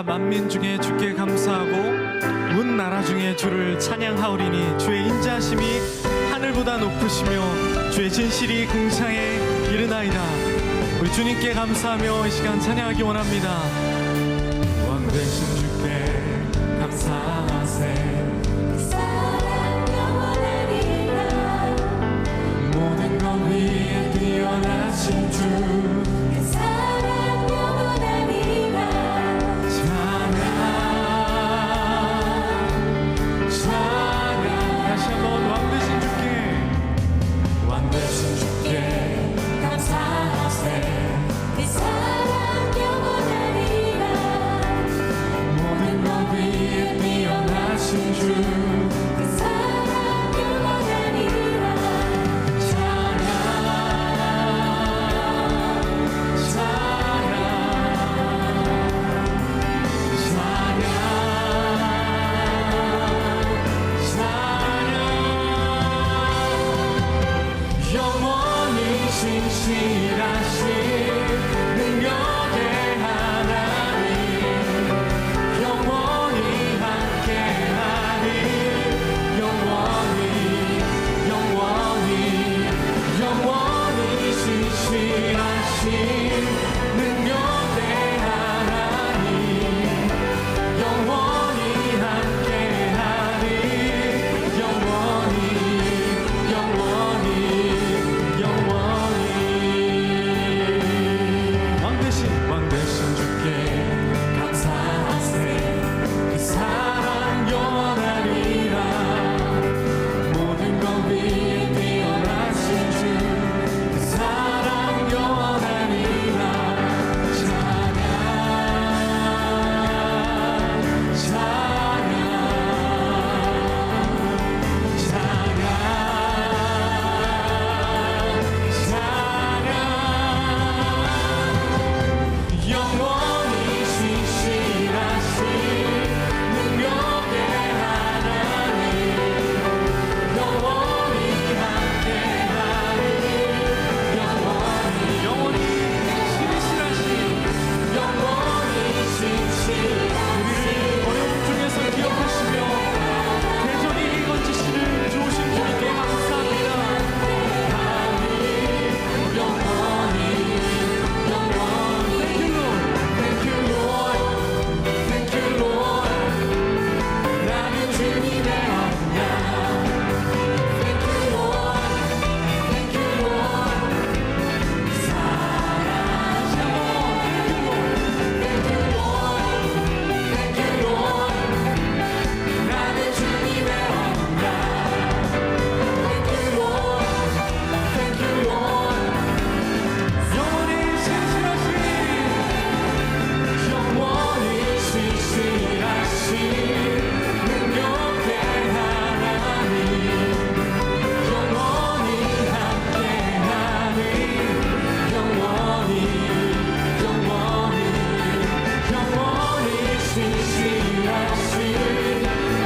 우리가 만민 중에 주께 감사하고 온 나라 중에 주를 찬양하오리니 주의 인자하심이 하늘보다 높으시며 주의 진실이 궁창에 이르나이다. 우리 주님께 감사하며 이 시간 찬양하기 원합니다. 왕 되신 주께 감사하세. 사랑 영원하리라. 모든 것 위에 뛰어나신 주 그 사랑 영원하리라. 찬양 다시 한번 왕 되신 주께 감사하세. 그 사랑 영원하리라. 모든 것 위에 뛰어나신 주 그 사랑 영원하리라. 영원히 신실하신 능력의 하나님, 영원히 함께하니, 영원히 신실하신 능력의 하나님, 영원히 함께하니, 영원히 왕 되신 주께 감사하세. 그 사랑 영원하리라. 모든 것 위에 뛰어나신 주 그 사랑 영원하리라. 영원히 신실하신 능력의 하나님, 영원히 함께하니, 영원히 신실하신 우리를 어려움 중에서 기억하시며 대전이 건지시는 좋으신 주님께 감사합니다. Thank you Lord. 나는 주님의 언약. Thank you Lord. 사랑하셔. Thank you Lord. 나는 주님의 언약. Thank you Lord. 영원히 신실하신 능력의 하나님, 영원히 함께하니, 영원히 신실하신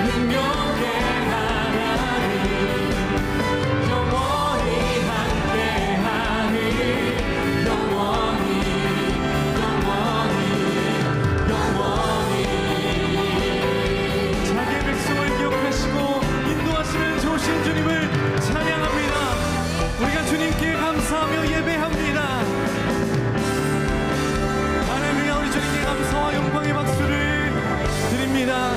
능력의 하나님, 영원히 함께하니, 영원히 자기의 백성을 기억하시고 인도하시는 좋으신 주님을 찬양합니다. 우리가 주님께 감사하며 예배합니다. 할렐루야. 우리 주님께 감사와 영광의 박수를 드립니다.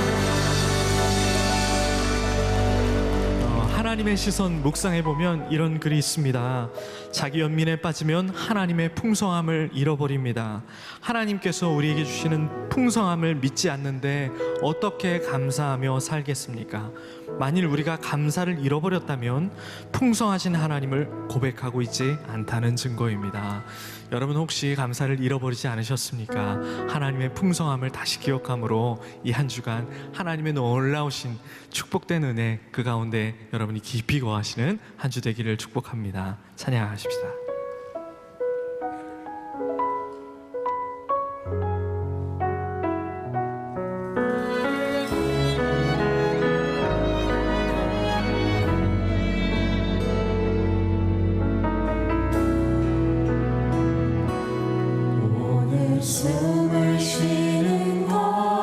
하나님의 시선 묵상해보면 이런 글이 있습니다. 자기 연민에 빠지면 하나님의 풍성함을 잃어버립니다. 하나님께서 우리에게 주시는 풍성함을 믿지 않는데 어떻게 감사하며 살겠습니까? 만일 우리가 감사를 잃어버렸다면 풍성하신 하나님을 고백하고 있지 않다는 증거입니다. 여러분 혹시 감사를 잃어버리지 않으셨습니까? 하나님의 풍성함을 다시 기억함으로 이 한 주간 하나님의 놀라우신 축복된 은혜 그 가운데 여러분이 깊이 거하시는 한 주 되기를 축복합니다. 찬양하십시다. 숨을 쉬는 곳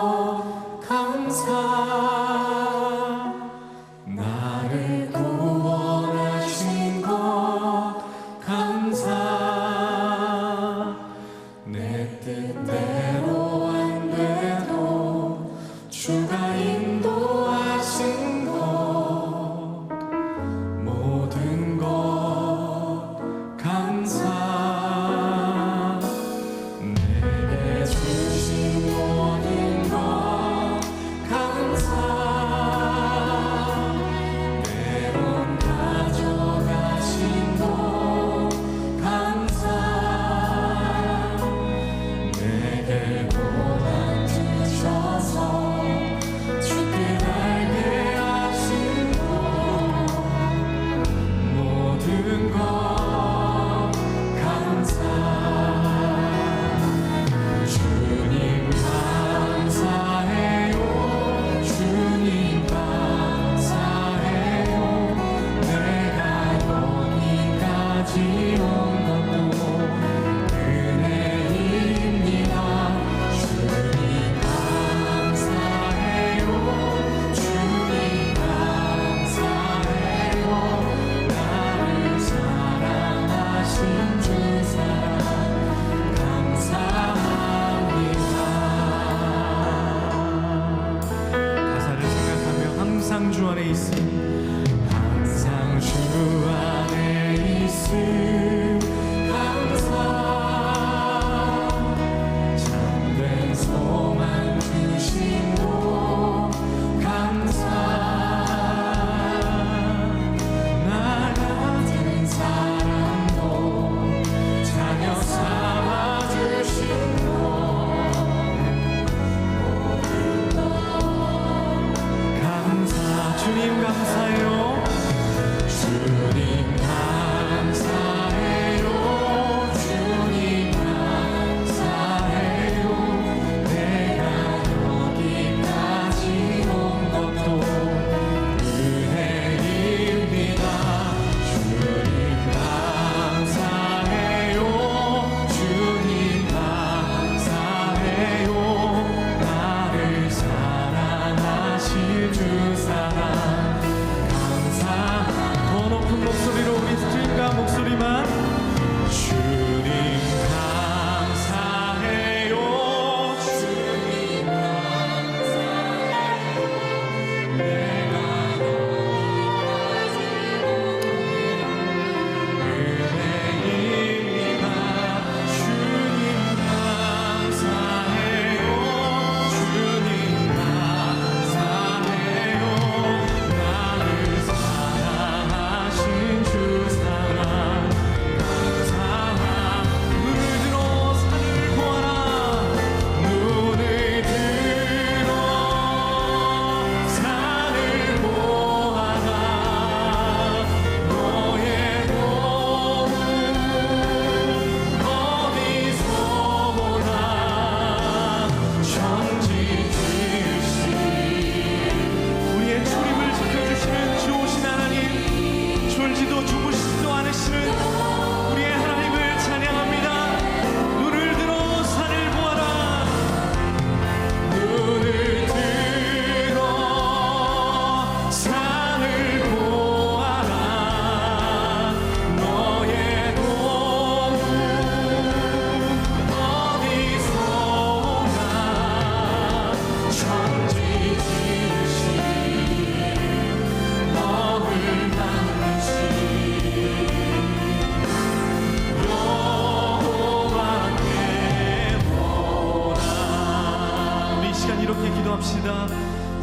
있습니다.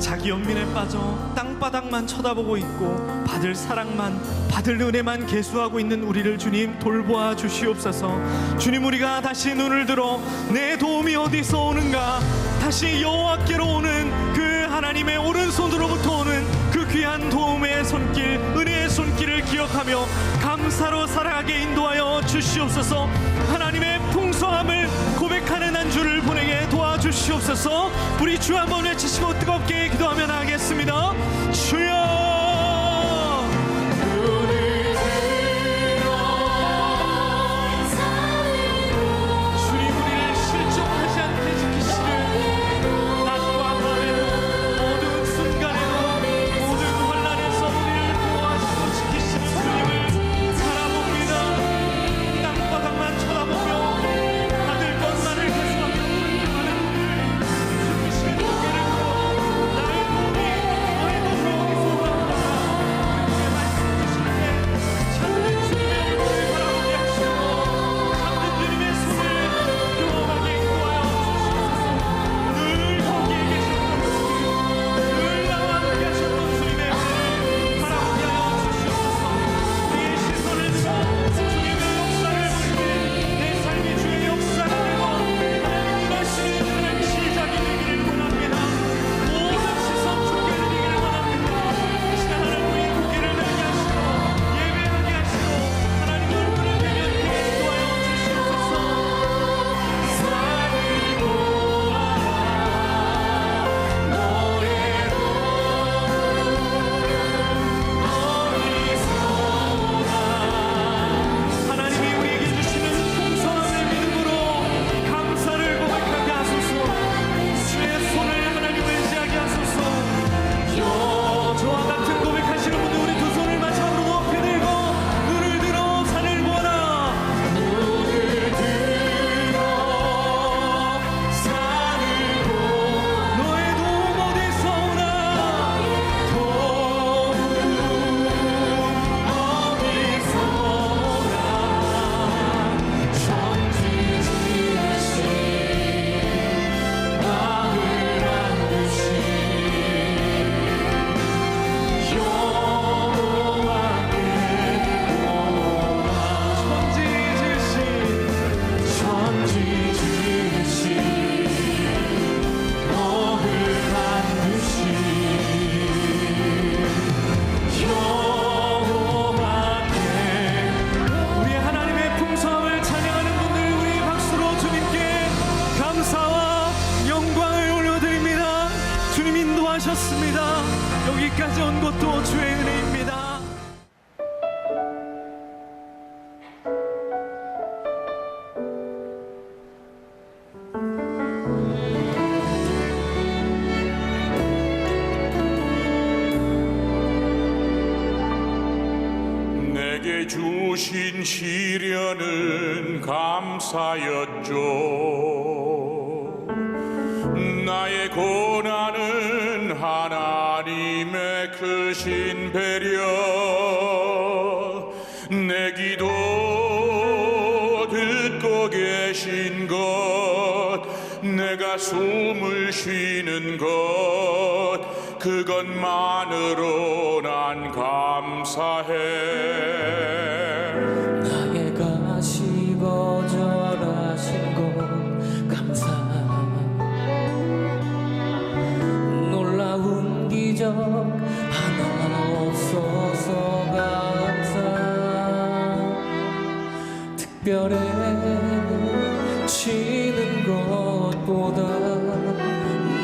자기 연민에 빠져 땅바닥만 쳐다보고 있고 받을 사랑만, 받을 은혜만 계수하고 있는 우리를 주님 돌보아 주시옵소서. 주님, 우리가 다시 눈을 들어 내 도움이 어디서 오는가, 다시 여호와께로 오는 그 하나님의 오른손으로부터 오는 그 귀한 도움의 손길, 은혜의 손길을 기억하며 감사로 살아가게 인도하여 주시옵소서. 하나님의 풍성함을 고백하는 한 주를 보내게 도와주시옵소서. 우리 주 한번 외치시고 뜨겁게 기도하며 나가겠습니다. 주여, 여기까지 온 것도 주의 은혜입니다. 내게 주신 시련은 감사였죠. 나의 고난은 하나님의 크신 배려. 내 기도 듣고 계신 것, 내가 숨을 쉬는 것, 그것만으로 난 감사해. 나의 가시 거절하신 것 감사. 놀라운 기적 하나 없어서 감사. 특별해지는 것보다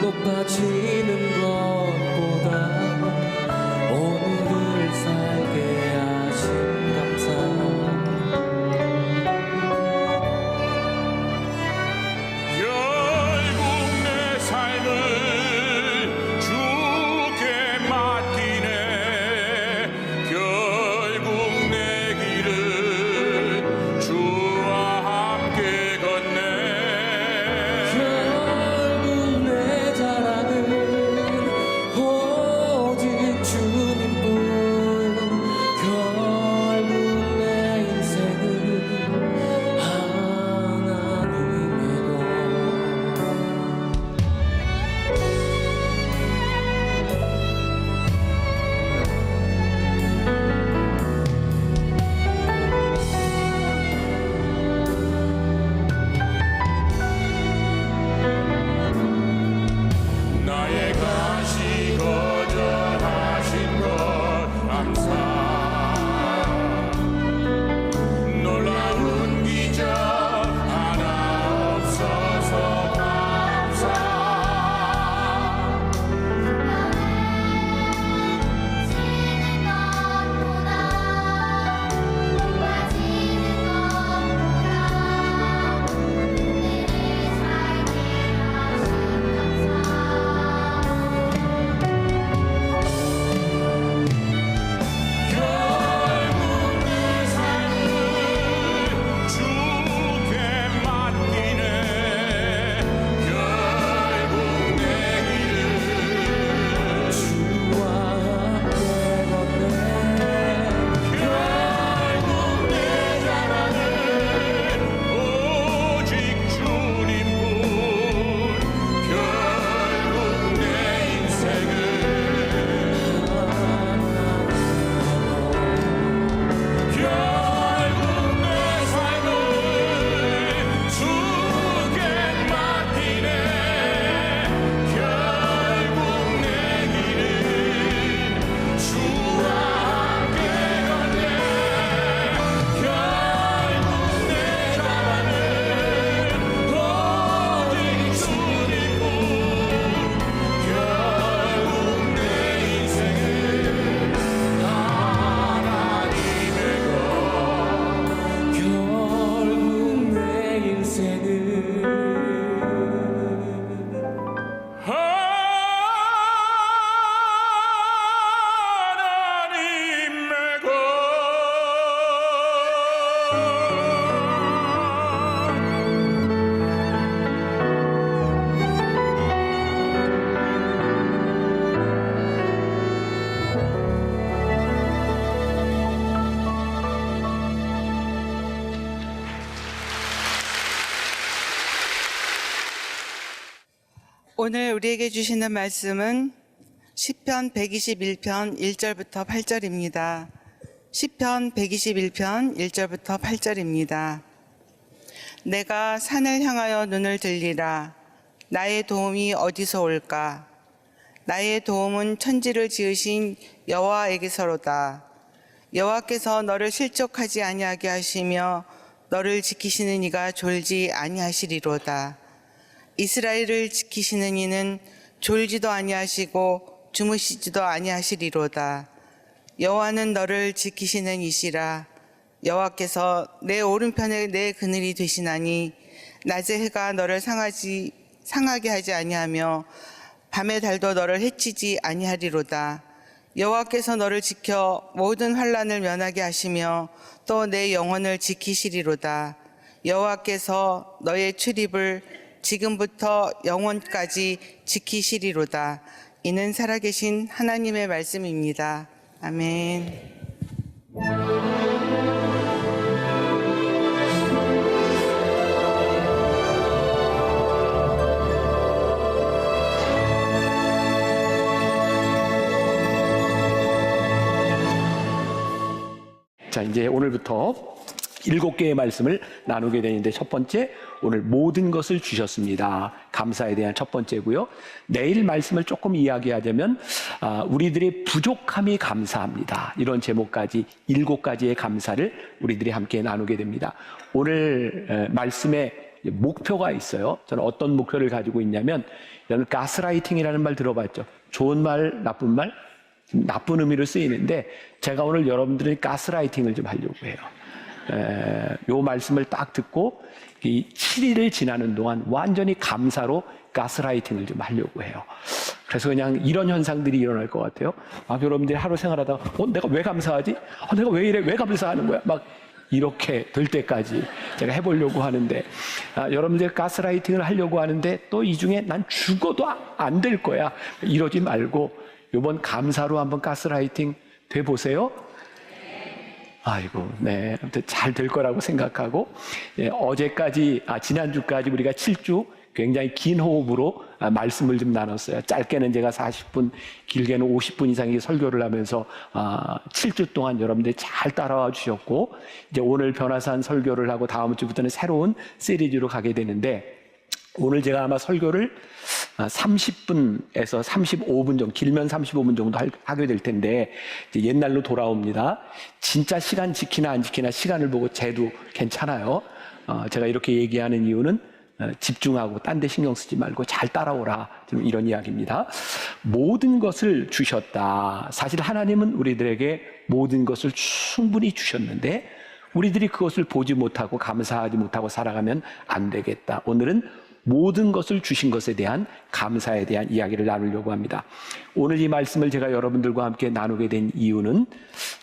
높아지는 것보다 오늘을 살게 하신 감사. 결국 내 삶을 주께 맡기네. 결국 내 길을 주와 함께 걷네. 결국 내 자랑은 오늘 우리에게 주시는 말씀은 시편 121편 1절부터 8절입니다. 시편 121편 1절부터 8절입니다. 내가 산을 향하여 눈을 들리라. 나의 도움이 어디서 올까? 나의 도움은 천지를 지으신 여호와에게서로다. 여호와께서 너를 실족하지 아니하게 하시며 너를 지키시는 이가 졸지 아니하시리로다. 이스라엘을 지키시는 이는 졸지도 아니하시고 주무시지도 아니하시리로다. 여호와는 너를 지키시는 이시라. 여호와께서 내 오른편에 내 그늘이 되시나니 낮의 해가 너를 상하게 하지 아니하며 밤의 달도 너를 해치지 아니하리로다. 여호와께서 너를 지켜 모든 환난을 면하게 하시며 또 내 영혼을 지키시리로다. 여호와께서 너의 출입을 지금부터 영원까지 지키시리로다. 이는 살아계신 하나님의 말씀입니다. 아멘. 자, 이제 오늘부터 7개의 말씀을 나누게 되는데, 첫 번째, 오늘 모든 것을 주셨습니다. 감사에 대한 첫 번째고요. 내일 말씀을 조금 이야기하자면 우리들의 부족함이 감사합니다. 이런 제목까지 7가지의 감사를 우리들이 함께 나누게 됩니다. 오늘 말씀에 목표가 있어요. 저는 어떤 목표를 가지고 있냐면, 저는 가스라이팅이라는 말 들어봤죠? 좋은 말, 나쁜 말? 나쁜 의미로 쓰이는데, 제가 오늘 여러분들의 가스라이팅을 좀 하려고 해요. 요 말씀을 딱 듣고 이 7일을 지나는 동안 완전히 감사로 가스라이팅을 좀 하려고 해요. 그래서 그냥 이런 현상들이 일어날 것 같아요. 여러분들이 하루 생활하다가 내가 왜 감사하지? 내가 왜 이래? 왜 감사하는 거야? 막 이렇게 될 때까지 제가 해보려고 하는데, 여러분들 가스라이팅을 하려고 하는데 또 이 중에 난 죽어도 안 될 거야, 이러지 말고 이번 감사로 한번 가스라이팅 돼보세요. 아이고, 네, 아무튼 잘 될 거라고 생각하고, 지난주까지 우리가 7주 굉장히 긴 호흡으로 말씀을 좀 나눴어요. 짧게는 제가 40분, 길게는 50분 이상의 설교를 하면서 7주 동안 여러분들이 잘 따라와 주셨고, 이제 오늘 변화산 설교를 하고 다음 주부터는 새로운 시리즈로 가게 되는데, 오늘 제가 아마 설교를 30분에서 35분 정도, 길면 35분 정도 하게 될 텐데, 이제 옛날로 돌아옵니다. 진짜 시간 지키나 안 지키나 시간을 보고 재도 괜찮아요. 제가 이렇게 얘기하는 이유는 집중하고 딴 데 신경 쓰지 말고 잘 따라오라, 좀 이런 이야기입니다. 모든 것을 주셨다. 사실 하나님은 우리들에게 모든 것을 충분히 주셨는데, 우리들이 그것을 보지 못하고 감사하지 못하고 살아가면 안 되겠다. 오늘은 모든 것을 주신 것에 대한 감사에 대한 이야기를 나누려고 합니다. 오늘 이 말씀을 제가 여러분들과 함께 나누게 된 이유는,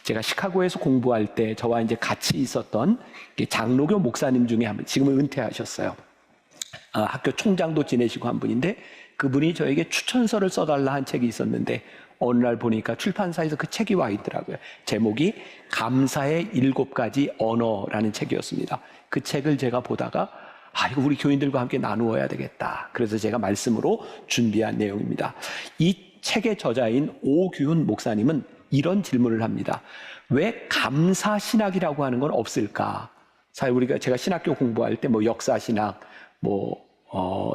제가 시카고에서 공부할 때 저와 이제 같이 있었던 장로교 목사님 중에 한 분, 지금은 은퇴하셨어요. 학교 총장도 지내시고 한 분인데, 그분이 저에게 추천서를 써달라 한 책이 있었는데, 어느 날 보니까 출판사에서 그 책이 와 있더라고요. 제목이 감사의 7가지 언어라는 책이었습니다. 그 책을 제가 보다가 이거 우리 교인들과 함께 나누어야 되겠다. 그래서 제가 말씀으로 준비한 내용입니다. 이 책의 저자인 오규훈 목사님은 이런 질문을 합니다. 왜 감사신학이라고 하는 건 없을까? 사실 제가 신학교 공부할 때 역사신학,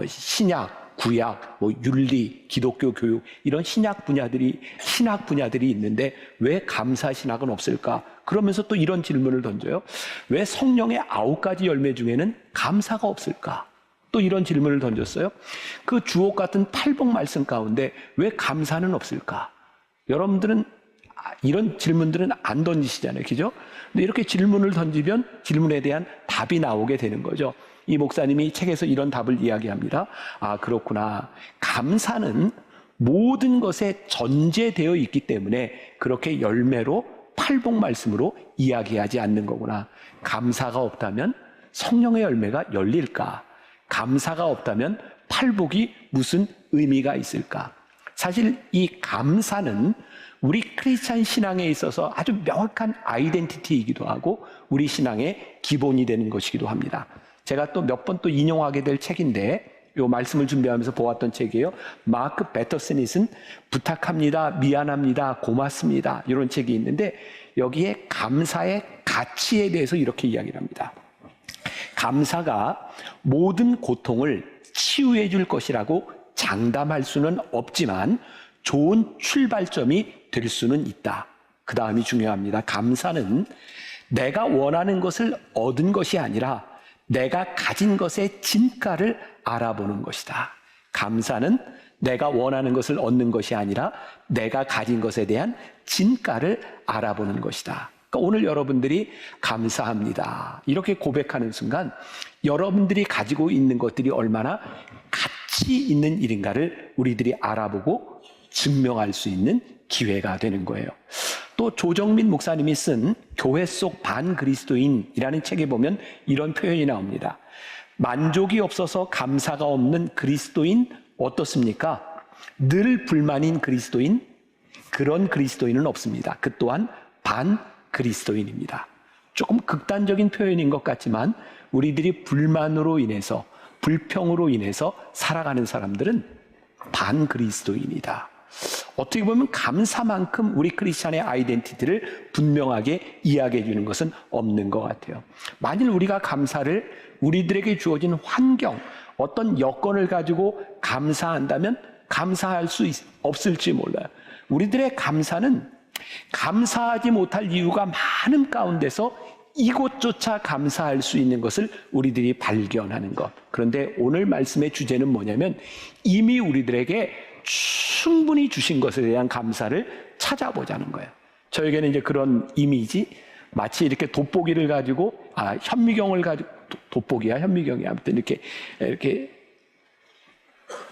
신약, 구약, 윤리, 기독교 교육, 이런 신학 분야들이 있는데 왜 감사신학은 없을까? 그러면서 또 이런 질문을 던져요. 왜 성령의 9가지 열매 중에는 감사가 없을까? 또 이런 질문을 던졌어요. 그 주옥 같은 팔복 말씀 가운데 왜 감사는 없을까? 여러분들은 이런 질문들은 안 던지시잖아요. 그죠? 근데 이렇게 질문을 던지면 질문에 대한 답이 나오게 되는 거죠. 이 목사님이 책에서 이런 답을 이야기합니다. 그렇구나. 감사는 모든 것에 전제되어 있기 때문에 그렇게 열매로 팔복 말씀으로 이야기하지 않는 거구나. 감사가 없다면 성령의 열매가 열릴까? 감사가 없다면 팔복이 무슨 의미가 있을까? 사실 이 감사는 우리 크리스찬 신앙에 있어서 아주 명확한 아이덴티티이기도 하고 우리 신앙의 기본이 되는 것이기도 합니다. 제가 또 몇 번 또 인용하게 될 책인데, 요 말씀을 준비하면서 보았던 책이에요. 마크 배터슨이 쓴 부탁합니다, 미안합니다, 고맙습니다 이런 책이 있는데 여기에 감사의 가치에 대해서 이렇게 이야기를 합니다. 감사가 모든 고통을 치유해 줄 것이라고 장담할 수는 없지만 좋은 출발점이 될 수는 있다. 그 다음이 중요합니다. 감사는 내가 원하는 것을 얻은 것이 아니라 내가 가진 것의 진가를 알아보는 것이다. 감사는 내가 원하는 것을 얻는 것이 아니라 내가 가진 것에 대한 진가를 알아보는 것이다. 그러니까 오늘 여러분들이 감사합니다 이렇게 고백하는 순간 여러분들이 가지고 있는 것들이 얼마나 가치 있는 일인가를 우리들이 알아보고 증명할 수 있는 기회가 되는 거예요. 또 조정민 목사님이 쓴 교회 속 반그리스도인이라는 책에 보면 이런 표현이 나옵니다. 만족이 없어서 감사가 없는 그리스도인 어떻습니까? 늘 불만인 그리스도인? 그런 그리스도인은 없습니다. 그 또한 반그리스도인입니다. 조금 극단적인 표현인 것 같지만 우리들이 불만으로 인해서 불평으로 인해서 살아가는 사람들은 반그리스도인이다. 어떻게 보면 감사만큼 우리 크리스찬의 아이덴티티를 분명하게 이야기해 주는 것은 없는 것 같아요. 만일 우리가 감사를 우리들에게 주어진 환경, 어떤 여건을 가지고 감사한다면 감사할 수 없을지 몰라요. 우리들의 감사는 감사하지 못할 이유가 많은 가운데서 이것조차 감사할 수 있는 것을 우리들이 발견하는 것. 그런데 오늘 말씀의 주제는 뭐냐면 이미 우리들에게 충분히 주신 것에 대한 감사를 찾아보자는 거예요. 저에게는 이제 그런 이미지, 마치 이렇게 돋보기를 가지고, 현미경을 가지고, 돋보기야, 현미경이 아무튼 이렇게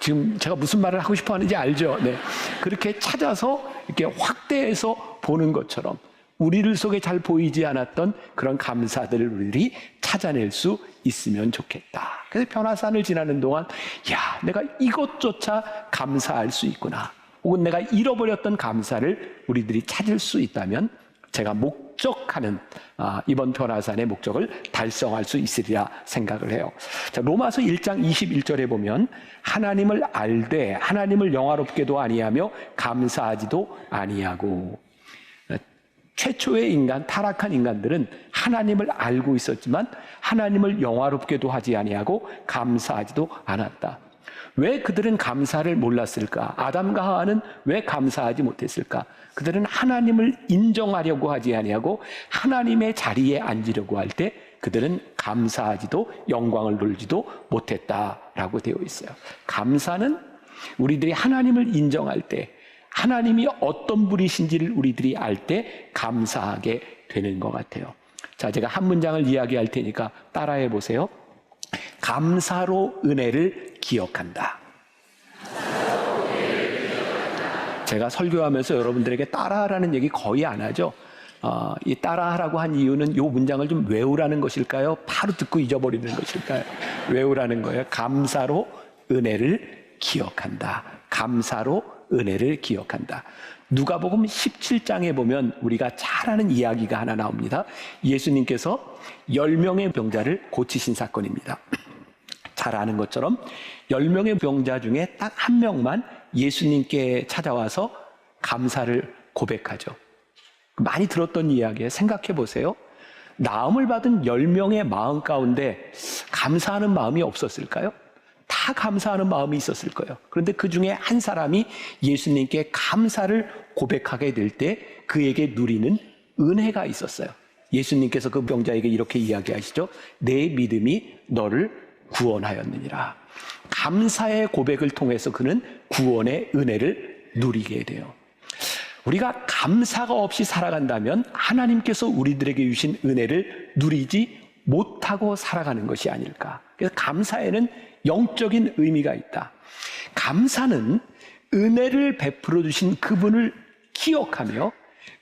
지금 제가 무슨 말을 하고 싶어 하는지 알죠? 네. 그렇게 찾아서 이렇게 확대해서 보는 것처럼 우리를 속에 잘 보이지 않았던 그런 감사들을 우리들이 찾아낼 수 있으면 좋겠다. 그래서 변화산을 지나는 동안 야, 내가 이것조차 감사할 수 있구나. 혹은 내가 잃어버렸던 감사를 우리들이 찾을 수 있다면 제가 목적하는 이번 변화산의 목적을 달성할 수 있으리라 생각을 해요. 자, 로마서 1장 21절에 보면 하나님을 알되 하나님을 영화롭게도 아니하며 감사하지도 아니하고, 최초의 인간, 타락한 인간들은 하나님을 알고 있었지만 하나님을 영화롭게도 하지 아니하고 감사하지도 않았다. 왜 그들은 감사를 몰랐을까? 아담과 하와는 왜 감사하지 못했을까? 그들은 하나님을 인정하려고 하지 아니하고 하나님의 자리에 앉으려고 할 때 그들은 감사하지도 영광을 돌지도 못했다라고 되어 있어요. 감사는 우리들이 하나님을 인정할 때, 하나님이 어떤 분이신지를 우리들이 알 때 감사하게 되는 것 같아요. 자, 제가 한 문장을 이야기할 테니까 따라해 보세요. 감사로 은혜를 기억한다. 제가 설교하면서 여러분들에게 따라하라는 얘기 거의 안 하죠. 이 따라하라고 한 이유는 이 문장을 좀 외우라는 것일까요? 바로 듣고 잊어버리는 것일까요? 외우라는 거예요. 감사로 은혜를 기억한다. 감사로 은혜를 기억한다. 누가복음 17장에 보면 우리가 잘 아는 이야기가 하나 나옵니다. 예수님께서 10명의 병자를 고치신 사건입니다. 잘 아는 것처럼 10명의 병자 중에 딱 한 명만 예수님께 찾아와서 감사를 고백하죠. 많이 들었던 이야기예요. 생각해 보세요. 나음을 받은 10명의 마음 가운데 감사하는 마음이 없었을까요? 다 감사하는 마음이 있었을 거예요. 그런데 그 중에 한 사람이 예수님께 감사를 고백하게 될 때 그에게 누리는 은혜가 있었어요. 예수님께서 그 병자에게 이렇게 이야기하시죠. 내 믿음이 너를 구원하였느니라. 감사의 고백을 통해서 그는 구원의 은혜를 누리게 돼요. 우리가 감사가 없이 살아간다면 하나님께서 우리들에게 주신 은혜를 누리지 못하고 살아가는 것이 아닐까. 그래서 감사에는 영적인 의미가 있다. 감사는 은혜를 베풀어 주신 그분을 기억하며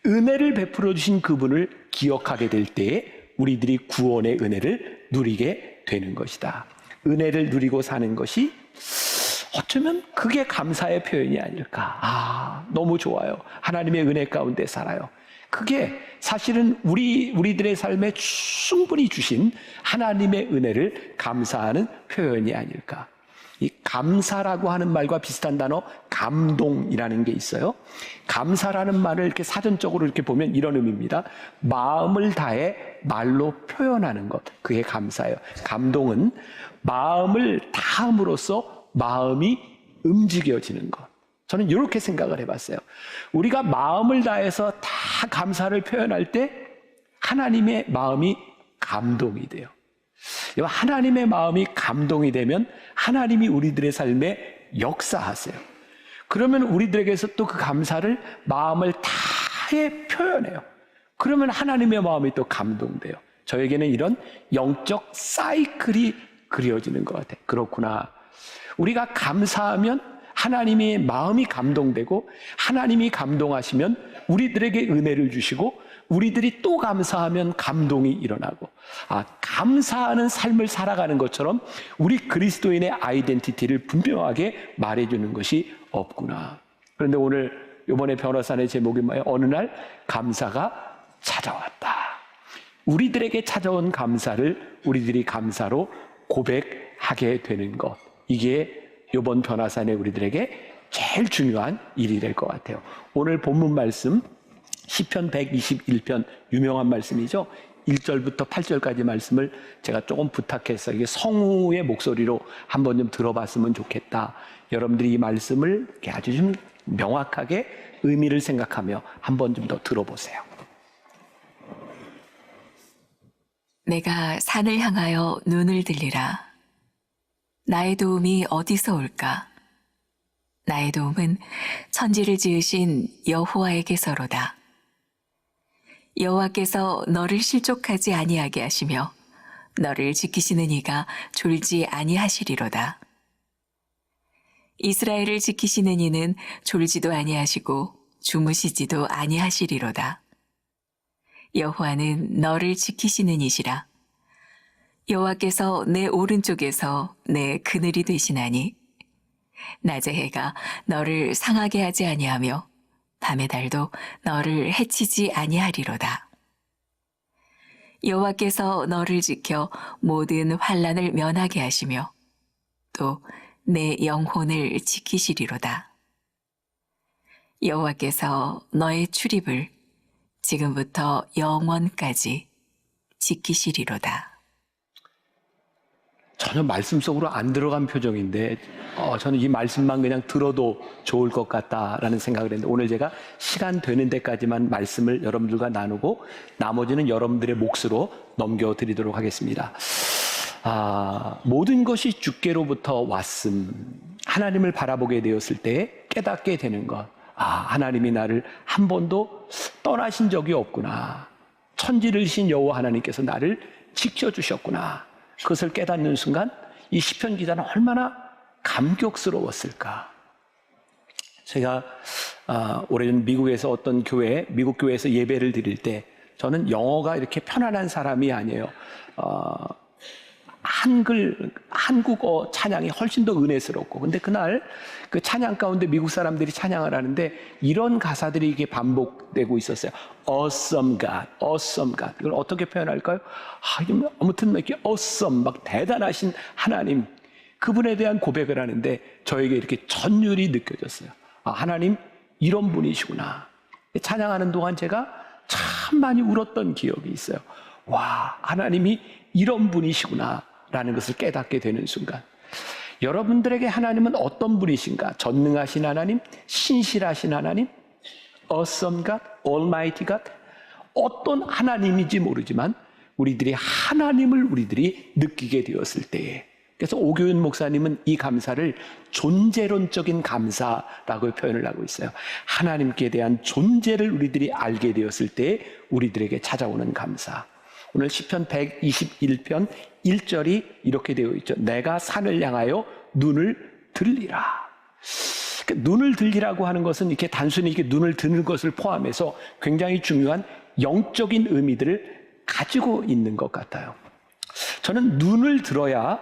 은혜를 베풀어 주신 그분을 기억하게 될 때에 우리들이 구원의 은혜를 누리게 되는 것이다. 은혜를 누리고 사는 것이 어쩌면 그게 감사의 표현이 아닐까. 너무 좋아요. 하나님의 은혜 가운데 살아요. 그게 사실은 우리들의 삶에 충분히 주신 하나님의 은혜를 감사하는 표현이 아닐까. 이 감사라고 하는 말과 비슷한 단어 감동이라는 게 있어요. 감사라는 말을 이렇게 사전적으로 이렇게 보면 이런 의미입니다. 마음을 다해 말로 표현하는 것, 그게 감사예요. 감동은 마음을 다함으로써 마음이 움직여지는 것. 저는 이렇게 생각을 해봤어요. 우리가 마음을 다해서 다 감사를 표현할 때 하나님의 마음이 감동이 돼요. 하나님의 마음이 감동이 되면 하나님이 우리들의 삶에 역사하세요. 그러면 우리들에게서 또 그 감사를 마음을 다해 표현해요. 그러면 하나님의 마음이 또 감동돼요. 저에게는 이런 영적 사이클이 그려지는 것 같아요. 그렇구나. 우리가 감사하면 하나님의 마음이 감동되고 하나님이 감동하시면 우리들에게 은혜를 주시고 우리들이 또 감사하면 감동이 일어나고 감사하는 삶을 살아가는 것처럼 우리 그리스도인의 아이덴티티를 분명하게 말해주는 것이 없구나. 그런데 오늘 이번에 변호사의 제목이 뭐예요? 어느 날 감사가 찾아왔다. 우리들에게 찾아온 감사를 우리들이 감사로 고백하게 되는 것, 이게 이번 변화산에 우리들에게 제일 중요한 일이 될 것 같아요. 오늘 본문 말씀 시편 121편 유명한 말씀이죠. 1절부터 8절까지 말씀을 제가 조금 부탁해서 이게 성우의 목소리로 한번 좀 들어봤으면 좋겠다. 여러분들이 이 말씀을 이렇게 아주 좀 명확하게 의미를 생각하며 한번 좀 더 들어보세요. 내가 산을 향하여 눈을 들리라. 나의 도움이 어디서 올까? 나의 도움은 천지를 지으신 여호와에게서로다. 여호와께서 너를 실족하지 아니하게 하시며 너를 지키시는 이가 졸지 아니하시리로다. 이스라엘을 지키시는 이는 졸지도 아니하시고 주무시지도 아니하시리로다. 여호와는 너를 지키시는 이시라. 여호와께서 내 오른쪽에서 내 그늘이 되시나니 낮의 해가 너를 상하게 하지 아니하며 밤의 달도 너를 해치지 아니하리로다. 여호와께서 너를 지켜 모든 환난을 면하게 하시며 또 내 영혼을 지키시리로다. 여호와께서 너의 출입을 지금부터 영원까지 지키시리로다. 전혀 말씀 속으로 안 들어간 표정인데 저는 이 말씀만 그냥 들어도 좋을 것 같다라는 생각을 했는데 오늘 제가 시간 되는 데까지만 말씀을 여러분들과 나누고 나머지는 여러분들의 몫으로 넘겨드리도록 하겠습니다. 모든 것이 주께로부터 왔음. 하나님을 바라보게 되었을 때 깨닫게 되는 것. 하나님이 나를 한 번도 떠나신 적이 없구나. 천지를 신 여호와 하나님께서 나를 지켜주셨구나. 그것을 깨닫는 순간 이 시편 기자는 얼마나 감격스러웠을까. 제가 오래전 미국에서 어떤 미국 교회에서 예배를 드릴 때 저는 영어가 이렇게 편안한 사람이 아니에요. 한국어 찬양이 훨씬 더 은혜스럽고, 근데 그날 그 찬양 가운데 미국 사람들이 찬양을 하는데 이런 가사들이 이게 반복되고 있었어요. Awesome God, awesome God. 이걸 어떻게 표현할까요? 아무튼 이렇게 awesome, 막 대단하신 하나님, 그분에 대한 고백을 하는데 저에게 이렇게 전율이 느껴졌어요. 하나님 이런 분이시구나. 찬양하는 동안 제가 참 많이 울었던 기억이 있어요. 와, 하나님이 이런 분이시구나 라는 것을 깨닫게 되는 순간, 여러분들에게 하나님은 어떤 분이신가? 전능하신 하나님, 신실하신 하나님, awesome God, almighty God, 어떤 하나님인지 모르지만 우리들이 하나님을 느끼게 되었을 때에, 그래서 오교윤 목사님은 이 감사를 존재론적인 감사라고 표현을 하고 있어요. 하나님께 대한 존재를 우리들이 알게 되었을 때 우리들에게 찾아오는 감사. 오늘 시편 121편 1절이 이렇게 되어 있죠. 내가 산을 향하여 눈을 들리라. 눈을 들리라고 하는 것은 이렇게 단순히 이렇게 눈을 드는 것을 포함해서 굉장히 중요한 영적인 의미들을 가지고 있는 것 같아요. 저는 눈을 들어야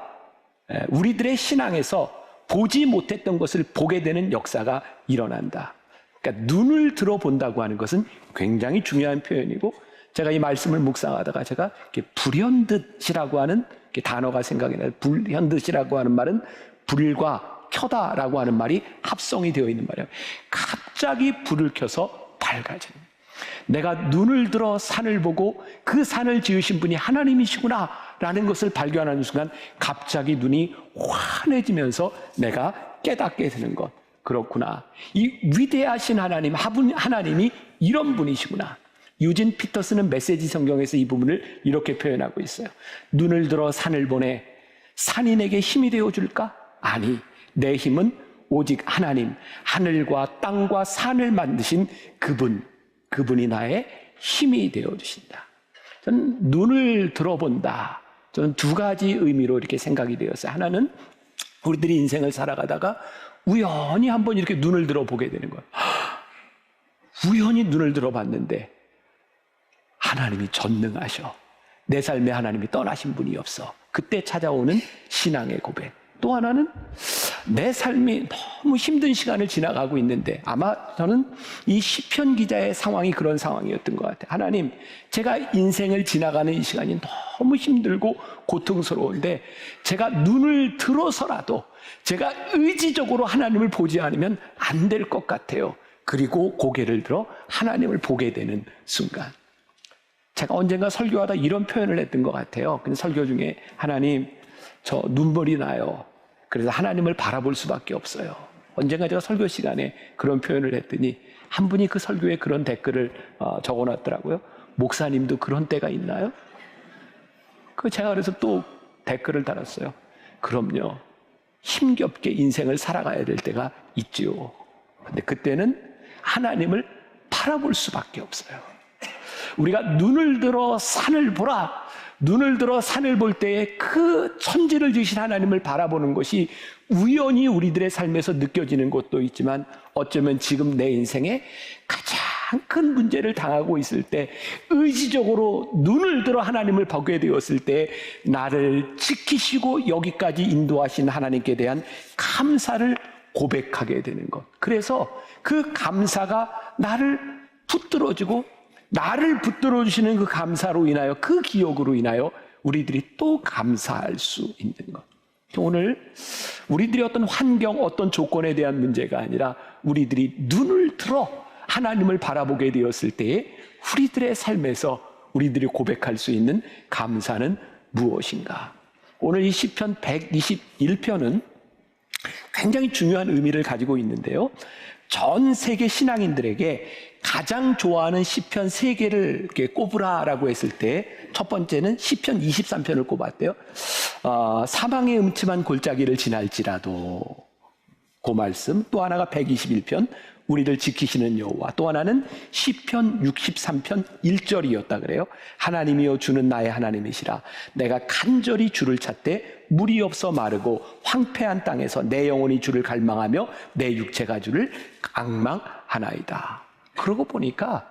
우리들의 신앙에서 보지 못했던 것을 보게 되는 역사가 일어난다. 그러니까 눈을 들어본다고 하는 것은 굉장히 중요한 표현이고, 제가 이 말씀을 묵상하다가 제가 불현듯이라고 하는 단어가 생각이 나요. 불현듯이라고 하는 말은 불과 켜다라고 하는 말이 합성이 되어 있는 말이에요. 갑자기 불을 켜서 밝아지는. 내가 눈을 들어 산을 보고 그 산을 지으신 분이 하나님이시구나 라는 것을 발견하는 순간 갑자기 눈이 환해지면서 내가 깨닫게 되는 것. 그렇구나. 이 위대하신 하나님이 이런 분이시구나. 유진 피터스는 메시지 성경에서 이 부분을 이렇게 표현하고 있어요. 눈을 들어 산을 보내 산이 내게 힘이 되어줄까? 아니, 내 힘은 오직 하나님, 하늘과 땅과 산을 만드신 그분이 나의 힘이 되어주신다. 저는 눈을 들어본다. 저는 두 가지 의미로 이렇게 생각이 되었어요. 하나는 우리들이 인생을 살아가다가 우연히 한번 이렇게 눈을 들어보게 되는 거예요. 우연히 눈을 들어봤는데 하나님이 전능하셔. 내 삶에 하나님이 떠나신 분이 없어. 그때 찾아오는 신앙의 고백. 또 하나는 내 삶이 너무 힘든 시간을 지나가고 있는데 아마 저는 이 시편 기자의 상황이 그런 상황이었던 것 같아요. 하나님, 제가 인생을 지나가는 이 시간이 너무 힘들고 고통스러운데 제가 눈을 들어서라도 제가 의지적으로 하나님을 보지 않으면 안 될 것 같아요. 그리고 고개를 들어 하나님을 보게 되는 순간. 제가 언젠가 설교하다 이런 표현을 했던 것 같아요. 그 설교 중에 하나님, 저 눈물이 나요. 그래서 하나님을 바라볼 수밖에 없어요. 언젠가 제가 설교 시간에 그런 표현을 했더니 한 분이 그 설교에 그런 댓글을 적어놨더라고요. 목사님도 그런 때가 있나요? 제가 그래서 또 댓글을 달았어요. 그럼요. 힘겹게 인생을 살아가야 될 때가 있지요. 근데 그때는 하나님을 바라볼 수밖에 없어요. 우리가 눈을 들어 산을 보라. 눈을 들어 산을 볼 때에 그 천지를 지으신 하나님을 바라보는 것이 우연히 우리들의 삶에서 느껴지는 것도 있지만 어쩌면 지금 내 인생에 가장 큰 문제를 당하고 있을 때 의지적으로 눈을 들어 하나님을 보게 되었을 때 나를 지키시고 여기까지 인도하신 하나님께 대한 감사를 고백하게 되는 것. 그래서 그 감사가 나를 붙들어주고 나를 붙들어 주시는 그 감사로 인하여 그 기억으로 인하여 우리들이 또 감사할 수 있는 것. 오늘 우리들이 어떤 환경, 어떤 조건에 대한 문제가 아니라 우리들이 눈을 들어 하나님을 바라보게 되었을 때에 우리들의 삶에서 우리들이 고백할 수 있는 감사는 무엇인가? 오늘 이 시편 121편은 굉장히 중요한 의미를 가지고 있는데요. 전 세계 신앙인들에게 가장 좋아하는 시편 3개를 이렇게 꼽으라라고 했을 때 첫 번째는 시편 23편을 꼽았대요. 사망의 음침한 골짜기를 지날지라도 그 말씀. 또 하나가 121편 우리를 지키시는 여호와. 또 하나는 시편 63편 1절이었다 그래요. 하나님이여 주는 나의 하나님이시라. 내가 간절히 주를 찾되 물이 없어 마르고 황폐한 땅에서 내 영혼이 주를 갈망하며 내 육체가 주를 갈망하나이다. 그러고 보니까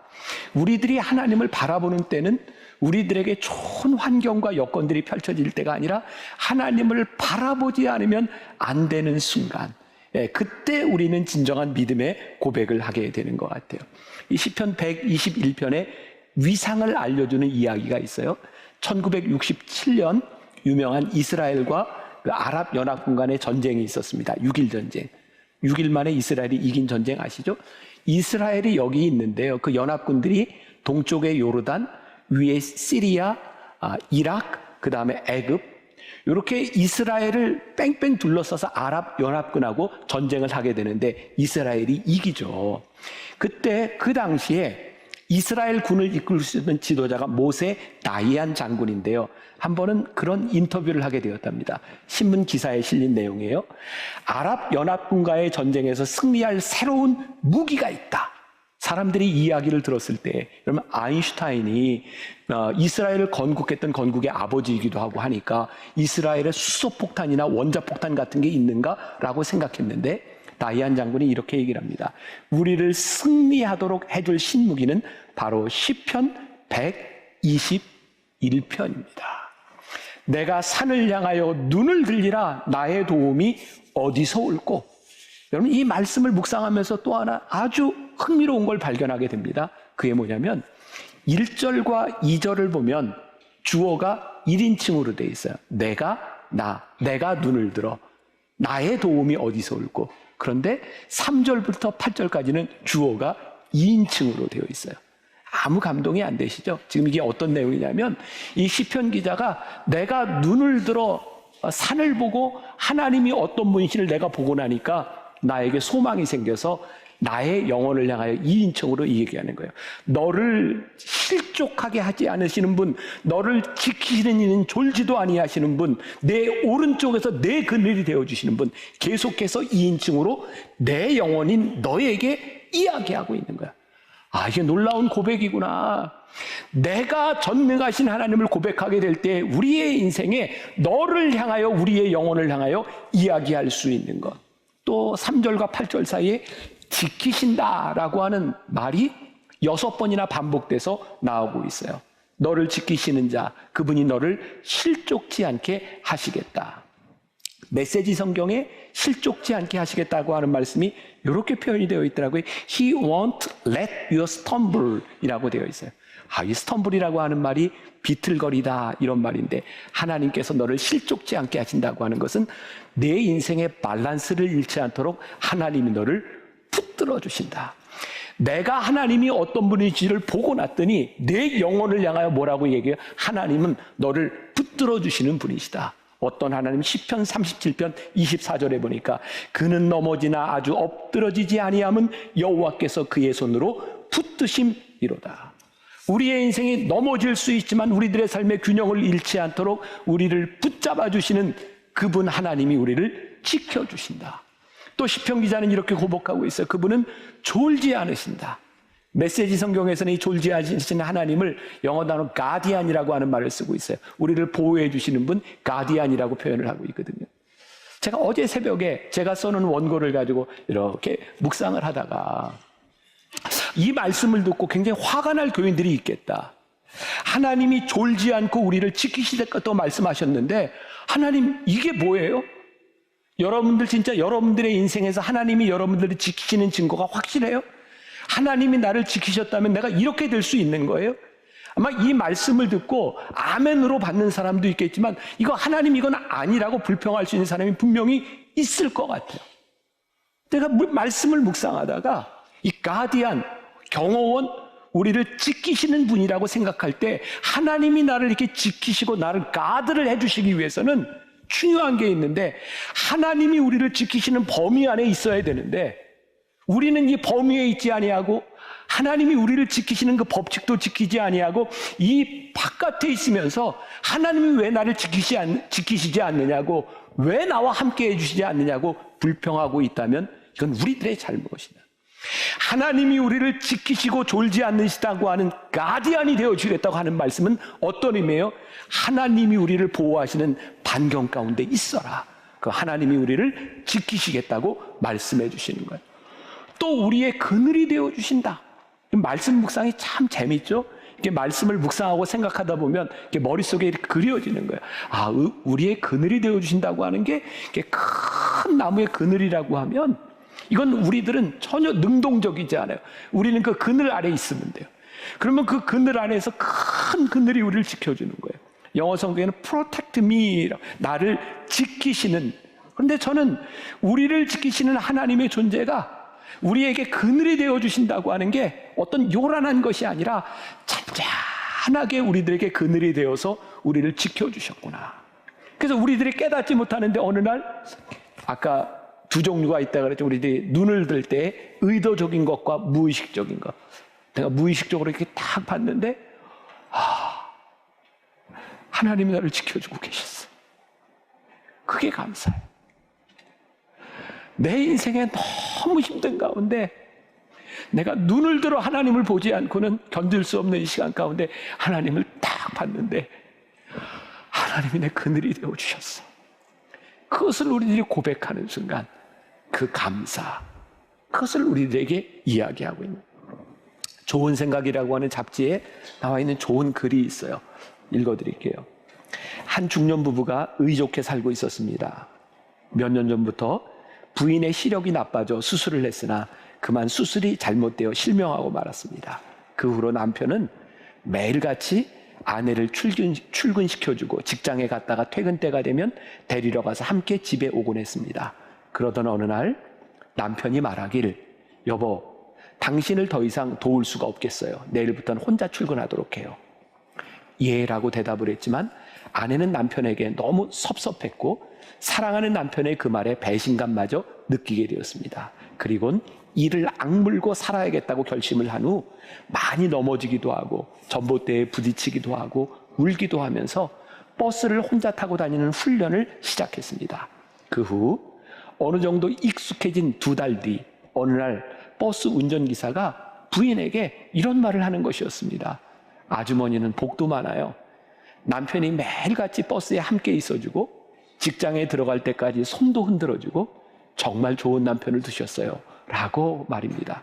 우리들이 하나님을 바라보는 때는 우리들에게 좋은 환경과 여건들이 펼쳐질 때가 아니라 하나님을 바라보지 않으면 안 되는 순간, 그때 우리는 진정한 믿음의 고백을 하게 되는 것 같아요. 이 시편 121편에 위상을 알려주는 이야기가 있어요. 1967년 유명한 이스라엘과 그 아랍연합군 간의 전쟁이 있었습니다. 6.1 전쟁. 6일 만에 이스라엘이 이긴 전쟁 아시죠? 이스라엘이 여기 있는데요. 그 연합군들이 동쪽의 요르단, 위에 시리아, 이라크, 그 다음에 애굽, 이렇게 이스라엘을 뺑뺑 둘러싸서 아랍 연합군하고 전쟁을 하게 되는데 이스라엘이 이기죠. 그때 그 당시에 이스라엘 군을 이끌 수 있는 지도자가 모세 다이안 장군인데요. 한 번은 그런 인터뷰를 하게 되었답니다. 신문 기사에 실린 내용이에요. 아랍 연합군과의 전쟁에서 승리할 새로운 무기가 있다. 사람들이 이 이야기를 들었을 때, 여러분 아인슈타인이 이스라엘을 건국했던 건국의 아버지이기도 하고 하니까 이스라엘에 수소폭탄이나 원자폭탄 같은 게 있는가라고 생각했는데 다이안 장군이 이렇게 얘기를 합니다. 우리를 승리하도록 해줄 신무기는 바로 시편 121편입니다. 내가 산을 향하여 눈을 들리라 나의 도움이 어디서 올꼬. 여러분 이 말씀을 묵상하면서 또 하나 아주 흥미로운 걸 발견하게 됩니다. 그게 뭐냐면 1절과 2절을 보면 주어가 1인칭으로 돼 있어요. 내가 눈을 들어. 나의 도움이 어디서 올고. 그런데 3절부터 8절까지는 주어가 2인칭으로 되어 있어요. 아무 감동이 안 되시죠? 지금 이게 어떤 내용이냐면 이 시편 기자가 내가 눈을 들어 산을 보고 하나님이 어떤 분이신지를 내가 보고 나니까 나에게 소망이 생겨서 나의 영혼을 향하여 2인칭으로 얘기하는 거예요. 너를 실족하게 하지 않으시는 분, 너를 지키시는 이는 졸지도 아니하시는 분, 내 오른쪽에서 내 그늘이 되어주시는 분, 계속해서 2인칭으로 내 영혼인 너에게 이야기하고 있는 거야. 아, 이게 놀라운 고백이구나. 내가 전능하신 하나님을 고백하게 될 때 우리의 인생에 너를 향하여 우리의 영혼을 향하여 이야기할 수 있는 것. 또 3절과 8절 사이에 지키신다라고 하는 말이 6번이나 반복돼서 나오고 있어요. 너를 지키시는 자, 그분이 너를 실족지 않게 하시겠다. 메시지 성경에 실족지 않게 하시겠다고 하는 말씀이 이렇게 표현이 되어 있더라고요. He won't let you stumble 이라고 되어 있어요. 이 stumble이라고 하는 말이 비틀거리다 이런 말인데 하나님께서 너를 실족지 않게 하신다고 하는 것은 내 인생의 밸런스를 잃지 않도록 하나님이 너를 붙들어 주신다. 내가 하나님이 어떤 분인지를 보고 났더니 내 영혼을 향하여 뭐라고 얘기해요? 하나님은 너를 붙들어 주시는 분이시다. 어떤 하나님 시편 37편 24절에 보니까 그는 넘어지나 아주 엎드러지지 아니함은 여호와께서 그의 손으로 붙드심이로다. 우리의 인생이 넘어질 수 있지만 우리들의 삶의 균형을 잃지 않도록 우리를 붙잡아 주시는 그분 하나님이 우리를 지켜주신다. 또 시편 기자는 이렇게 고백하고 있어요. 그분은 졸지 않으신다. 메시지 성경에서는 이 졸지 않으시는 하나님을 영어 단어 가디안이라고 하는 말을 쓰고 있어요. 우리를 보호해 주시는 분 가디안이라고 표현을 하고 있거든요. 제가 어제 새벽에 제가 써놓은 원고를 가지고 이렇게 묵상을 하다가 이 말씀을 듣고 굉장히 화가 날 교인들이 있겠다. 하나님이 졸지 않고 우리를 지키실 것도 말씀하셨는데 하나님 이게 뭐예요? 여러분들 진짜 여러분들의 인생에서 하나님이 여러분들을 지키시는 증거가 확실해요? 하나님이 나를 지키셨다면 내가 이렇게 될 수 있는 거예요? 아마 이 말씀을 듣고 아멘으로 받는 사람도 있겠지만 이거 하나님 이건 아니라고 불평할 수 있는 사람이 분명히 있을 것 같아요. 내가 말씀을 묵상하다가 이 가디안, 경호원, 우리를 지키시는 분이라고 생각할 때 하나님이 나를 이렇게 지키시고 나를 가드를 해주시기 위해서는 중요한 게 있는데 하나님이 우리를 지키시는 범위 안에 있어야 되는데 우리는 이 범위에 있지 아니하고 하나님이 우리를 지키시는 그 법칙도 지키지 아니하고 이 바깥에 있으면서 하나님이 왜 나를 지키시지 않느냐고 왜 나와 함께 해주시지 않느냐고 불평하고 있다면 이건 우리들의 잘못이다. 하나님이 우리를 지키시고 졸지 않으시다고 하는 가디안이 되어주겠다고 하는 말씀은 어떤 의미예요? 하나님이 우리를 보호하시는 반경 가운데 있어라. 그 하나님이 우리를 지키시겠다고 말씀해 주시는 거예요. 또 우리의 그늘이 되어주신다. 말씀 묵상이 참 재밌죠? 이렇게 말씀을 묵상하고 생각하다 보면 이렇게 머릿속에 이렇게 그려지는 거예요. 우리의 그늘이 되어주신다고 하는 게 큰 나무의 그늘이라고 하면 이건 우리들은 전혀 능동적이지 않아요. 우리는 그 그늘 아래 있으면 돼요. 그러면 그 그늘 안에서 큰 그늘이 우리를 지켜주는 거예요. 영어 성경에는 protect me, 나를 지키시는. 그런데 저는 우리를 지키시는 하나님의 존재가 우리에게 그늘이 되어주신다고 하는 게 어떤 요란한 것이 아니라 잔잔하게 우리들에게 그늘이 되어서 우리를 지켜주셨구나. 그래서 우리들이 깨닫지 못하는데 어느 날 아까 두 종류가 있다 그랬죠. 우리들이 눈을 들 때 의도적인 것과 무의식적인 것. 내가 무의식적으로 이렇게 딱 봤는데 하나님이 나를 지켜주고 계셨어. 그게 감사해요. 내 인생에 너무 힘든 가운데 내가 눈을 들어 하나님을 보지 않고는 견딜 수 없는 이 시간 가운데 하나님을 딱 봤는데 하나님이 내 그늘이 되어주셨어. 그것을 우리들이 고백하는 순간 그 감사, 그것을 우리들에게 이야기하고 있는 좋은 생각이라고 하는 잡지에 나와 있는 좋은 글이 있어요. 읽어드릴게요. 한 중년 부부가 의좋게 살고 있었습니다. 몇 년 전부터 부인의 시력이 나빠져 수술을 했으나 그만 수술이 잘못되어 실명하고 말았습니다. 그 후로 남편은 매일같이 아내를 출근시켜주고 직장에 갔다가 퇴근 때가 되면 데리러 가서 함께 집에 오곤 했습니다. 그러던 어느 날 남편이 말하길, 여보, 당신을 더 이상 도울 수가 없겠어요. 내일부터는 혼자 출근하도록 해요. 예 라고 대답을 했지만 아내는 남편에게 너무 섭섭했고 사랑하는 남편의 그 말에 배신감마저 느끼게 되었습니다. 그리고는 이를 악물고 살아야겠다고 결심을 한 후 많이 넘어지기도 하고 전봇대에 부딪히기도 하고 울기도 하면서 버스를 혼자 타고 다니는 훈련을 시작했습니다. 그 후 어느 정도 익숙해진 2달 뒤 어느 날 버스 운전기사가 부인에게 이런 말을 하는 것이었습니다. 아주머니는 복도 많아요. 남편이 매일같이 버스에 함께 있어주고 직장에 들어갈 때까지 손도 흔들어주고 정말 좋은 남편을 두셨어요 라고 말입니다.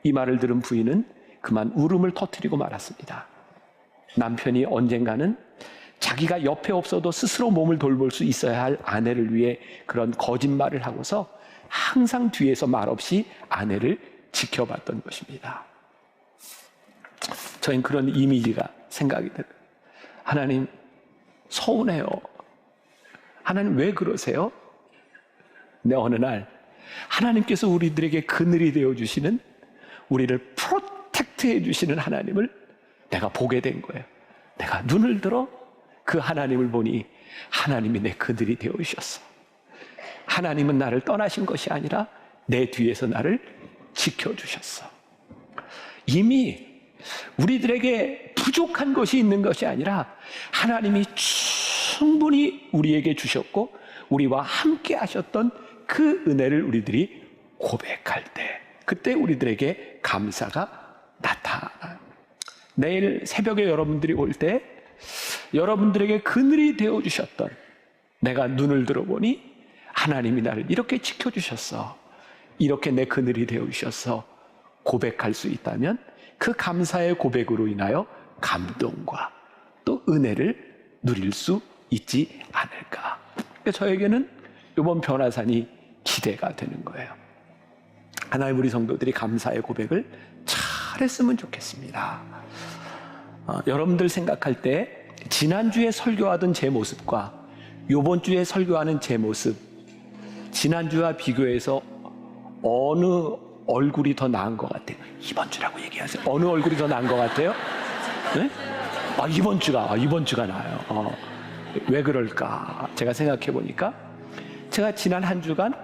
이 말을 들은 부인은 그만 울음을 터뜨리고 말았습니다. 남편이 언젠가는 자기가 옆에 없어도 스스로 몸을 돌볼 수 있어야 할 아내를 위해 그런 거짓말을 하고서 항상 뒤에서 말없이 아내를 지켜봤던 것입니다. 저희는 그런 이미지가 생각이 들어요. 하나님 서운해요. 하나님 왜 그러세요? 근데 어느 날 하나님께서 우리들에게 그늘이 되어주시는, 우리를 프로텍트해 주시는 하나님을 내가 보게 된 거예요. 내가 눈을 들어 그 하나님을 보니 하나님이 내 그늘이 되어주셨어. 하나님은 나를 떠나신 것이 아니라 내 뒤에서 나를 지켜주셨어. 이미 우리들에게 부족한 것이 있는 것이 아니라 하나님이 충분히 우리에게 주셨고 우리와 함께 하셨던 그 은혜를 우리들이 고백할 때, 그때 우리들에게 감사가 나타나요. 내일 새벽에 여러분들이 올 때 여러분들에게 그늘이 되어주셨던, 내가 눈을 들어보니 하나님이 나를 이렇게 지켜주셨어, 이렇게 내 그늘이 되어주셨어 고백할 수 있다면 그 감사의 고백으로 인하여 감동과 또 은혜를 누릴 수 있지 않을까. 그러니까 저에게는 이번 변화산이 기대가 되는 거예요. 하나님, 우리 성도들이 감사의 고백을 잘했으면 좋겠습니다. 여러분들 생각할 때 지난주에 설교하던 제 모습과 이번 주에 설교하는 제 모습, 지난주와 비교해서 어느 얼굴이 더 나은 것 같아요? 이번 주라고 얘기하세요. 어느 얼굴이 더 나은 것 같아요? 네? 이번 주가 나아요. 왜 그럴까? 제가 생각해 보니까 제가 지난 한 주간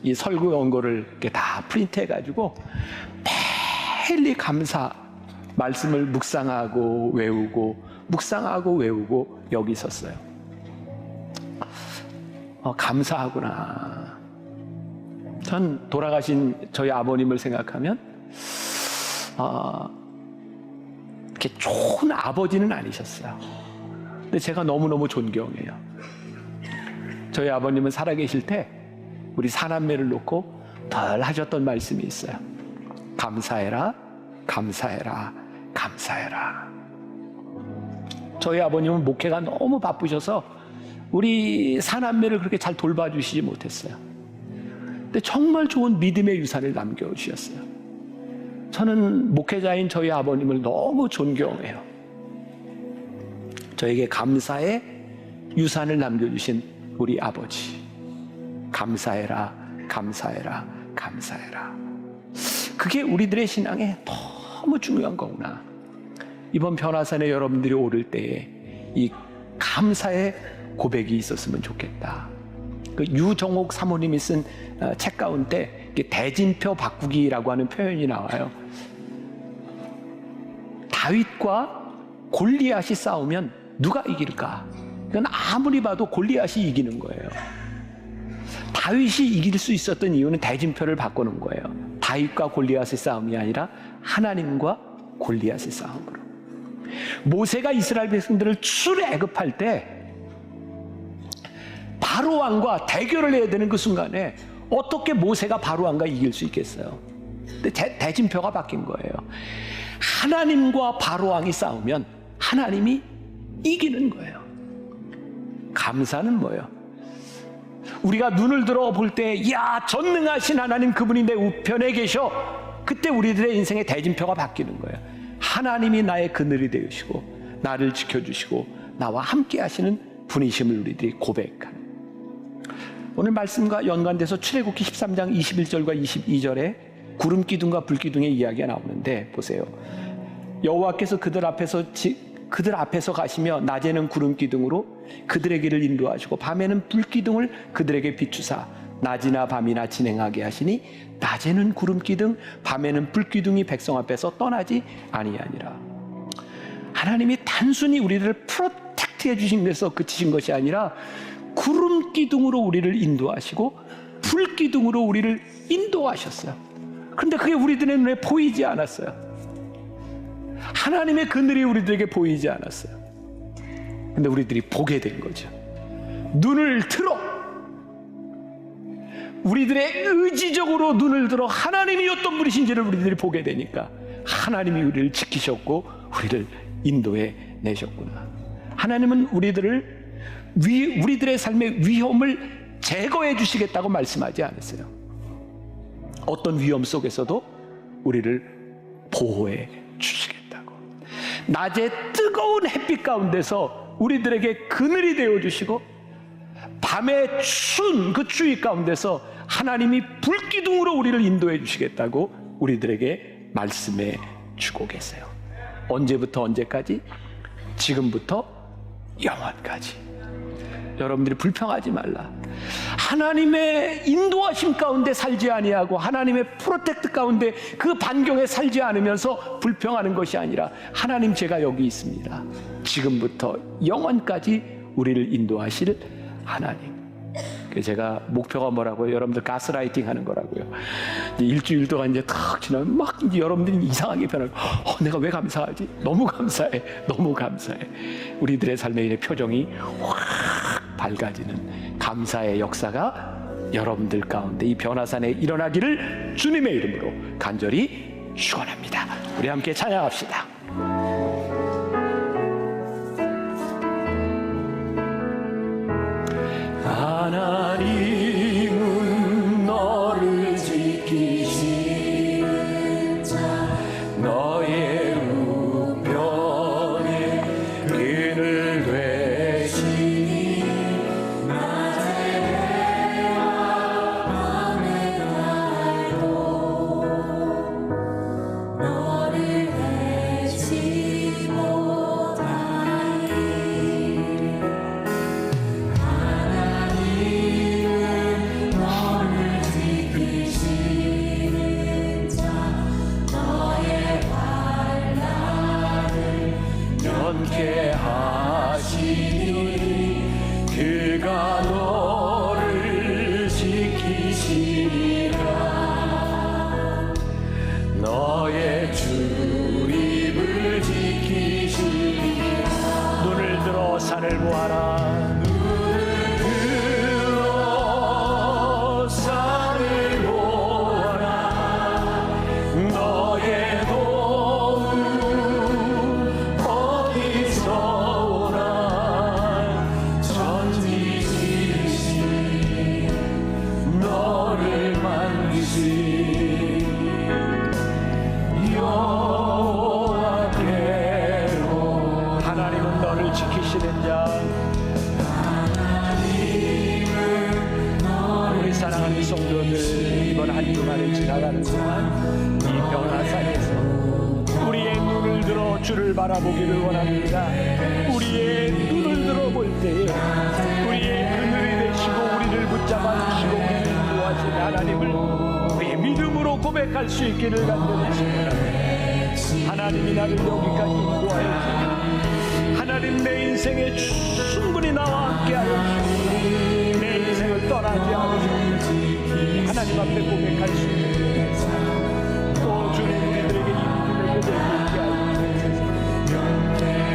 이 설교 원고를 이렇게 다 프린트해가지고 매일 이 감사 말씀을 묵상하고 외우고 여기 있었어요. 감사하구나. 전 돌아가신 저희 아버님을 생각하면 이렇게 좋은 아버지는 아니셨어요. 근데 제가 너무너무 존경해요. 저희 아버님은 살아계실 때 우리 사남매를 놓고 늘 하셨던 말씀이 있어요. 감사해라, 감사해라, 감사해라. 저희 아버님은 목회가 너무 바쁘셔서 우리 사남매를 그렇게 잘 돌봐주시지 못했어요. 근데 정말 좋은 믿음의 유산을 남겨주셨어요. 저는 목회자인 저희 아버님을 너무 존경해요. 저에게 감사의 유산을 남겨주신 우리 아버지, 감사해라, 감사해라, 감사해라. 그게 우리들의 신앙에 너무 중요한 거구나. 이번 변화산에 여러분들이 오를 때에 이 감사의 고백이 있었으면 좋겠다. 그 유정옥 사모님이 쓴 책 가운데 대진표 바꾸기라고 하는 표현이 나와요. 다윗과 골리앗이 싸우면 누가 이길까? 이건 아무리 봐도 골리앗이 이기는 거예요. 다윗이 이길 수 있었던 이유는 대진표를 바꾸는 거예요. 다윗과 골리앗의 싸움이 아니라 하나님과 골리앗의 싸움으로. 모세가 이스라엘 백성들을 출애굽할 때 바로 왕과 대결을 해야 되는 그 순간에 어떻게 모세가 바로 왕과 이길 수 있겠어요? 근데 대진표가 바뀐 거예요. 하나님과 바로 왕이 싸우면 하나님이 이기는 거예요. 감사는 뭐예요? 우리가 눈을 들어 볼 때, 야, 전능하신 하나님, 그분이 내 우편에 계셔. 그때 우리들의 인생의 대진표가 바뀌는 거예요. 하나님이 나의 그늘이 되시고 나를 지켜주시고 나와 함께 하시는 분이심을 우리들이 고백하는, 오늘 말씀과 연관돼서 출애굽기 13장 21절과 22절에 구름 기둥과 불 기둥의 이야기가 나오는데 보세요. 여호와께서 그들 앞에서 가시며 낮에는 구름 기둥으로 그들의 길을 인도하시고 밤에는 불 기둥을 그들에게 비추사 낮이나 밤이나 진행하게 하시니 낮에는 구름 기둥 밤에는 불 기둥이 백성 앞에서 떠나지 아니하니라. 하나님이 단순히 우리를 프로텍트해 주신 데서 그치신 것이 아니라 구름 기둥으로 우리를 인도하시고 불 기둥으로 우리를 인도하셨어요. 그런데 그게 우리들의 눈에 보이지 않았어요. 하나님의 그늘이 우리들에게 보이지 않았어요. 근데 우리들이 보게 된 거죠. 눈을 들어, 우리들의 의지적으로 눈을 들어 하나님이 어떤 분이신지를 우리들이 보게 되니까 하나님이 우리를 지키셨고 우리를 인도해 내셨구나. 하나님은 우리들의 삶의 위험을 제거해 주시겠다고 말씀하지 않으세요. 어떤 위험 속에서도 우리를 보호해 주시겠다고. 낮에 뜨거운 햇빛 가운데서 우리들에게 그늘이 되어 주시고 밤에 추운 그 추위 가운데서 하나님이 불기둥으로 우리를 인도해 주시겠다고 우리들에게 말씀해 주고 계세요. 언제부터 언제까지? 지금부터 영원까지. 여러분들이 불평하지 말라. 하나님의 인도하심 가운데 살지 아니하고 하나님의 프로텍트 가운데 그 반경에 살지 않으면서 불평하는 것이 아니라 하나님 제가 여기 있습니다. 지금부터 영원까지 우리를 인도하실 하나님. 제가 목표가 뭐라고요? 여러분들 가스라이팅 하는 거라고요. 이제 일주일 동안 이제 탁 지나면 막 이제 여러분들이 이상하게 변하고 내가 왜 감사하지? 너무 감사해. 너무 감사해. 우리들의 삶의 표정이 확 밝아지는 감사의 역사가 여러분들 가운데 이 변화산에 일어나기를 주님의 이름으로 간절히 축원합니다. 우리 함께 찬양합시다. 하나님은 너를 지키시는 자 너의 우편에 그늘 되시니 낮의 해와 밤의 달도 너를 해치 못하니 너를 지키시는 자 너의 환난을 연케 하시니 그가 너를 지키시리라. 너의 출입을 지키시리라. 눈을 들어 산을 보아라. 눈을 들어 산을 보아라. 너의 도움 어디서 오나. 전지시니 너를 만드신 여호와께로. 하나님은 너를 지키시는 자. 우리 사랑하는 성도들, 이번 한 주간을 지나가는 동안 이 변화산에서 우리의 눈을 들어 주를 바라보기를 원합니다. 우리의 눈을 들어 볼 때에 우리의 그늘이 되시고 우리를 붙잡아 주시고 우리를 인도하신 하나님을 우리의 믿음으로 고백할 수 있기를 간절히 축원합니다. 하나님이 나를 여기까지 인도하여 주시고 하나님 내 인생에 충분히 나와 함께하여 주시고 내 인생을 떠나지 않으시고 하나님 앞에 고백할 수 있는 또 주님 우리들에게 이 믿음의 고백을 있게 하여 주옵소서.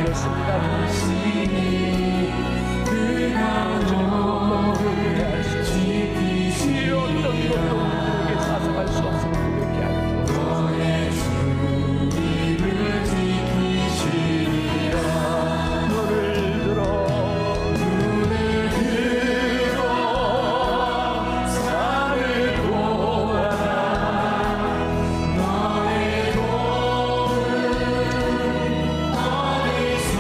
그렇습니다. 주님 어떤 고백을 할 수 없습니다. 어떤 것도 우리에게 사상할 수 없음을 고백해 하여 주옵소서. 눈을 들어 산을 보아라. 너의 도움 어디서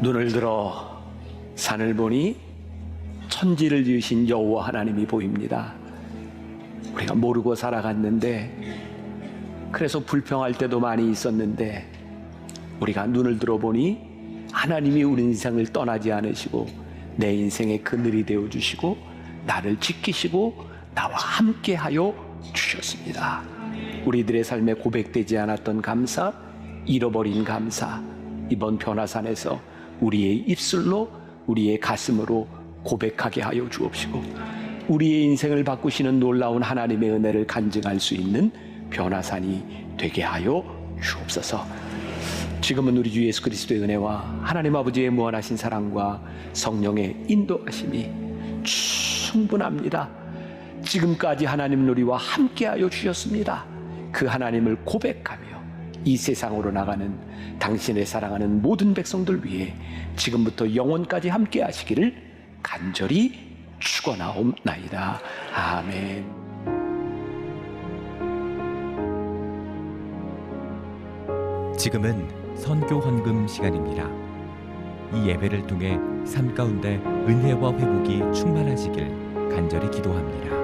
눈을 들어 산을 보니 천지를 지으신 여호와 하나님이 보입니다. 우리가 모르고 살아갔는데, 그래서 불평할 때도 많이 있었는데, 우리가 눈을 들어보니 하나님이 우리 인생을 떠나지 않으시고 내 인생의 그늘이 되어주시고 나를 지키시고 나와 함께하여 주셨습니다. 우리들의 삶에 고백되지 않았던 감사, 잃어버린 감사, 이번 변화산에서 우리의 입술로, 우리의 가슴으로 고백하게 하여 주옵시고, 우리의 인생을 바꾸시는 놀라운 하나님의 은혜를 간증할 수 있는 변화산이 되게 하여 주옵소서. 지금은 우리 주 예수 그리스도의 은혜와 하나님 아버지의 무한하신 사랑과 성령의 인도하심이 충분합니다. 지금까지 하나님 우리와 함께하여 주셨습니다. 그 하나님을 고백하며 이 세상으로 나가는 당신의 사랑하는 모든 백성들 위해 지금부터 영원까지 함께하시기를 간절히 축원하옵나이다. 아멘. 지금은 선교 헌금 시간입니다. 이 예배를 통해 삶 가운데 은혜와 회복이 충만하시길 간절히 기도합니다.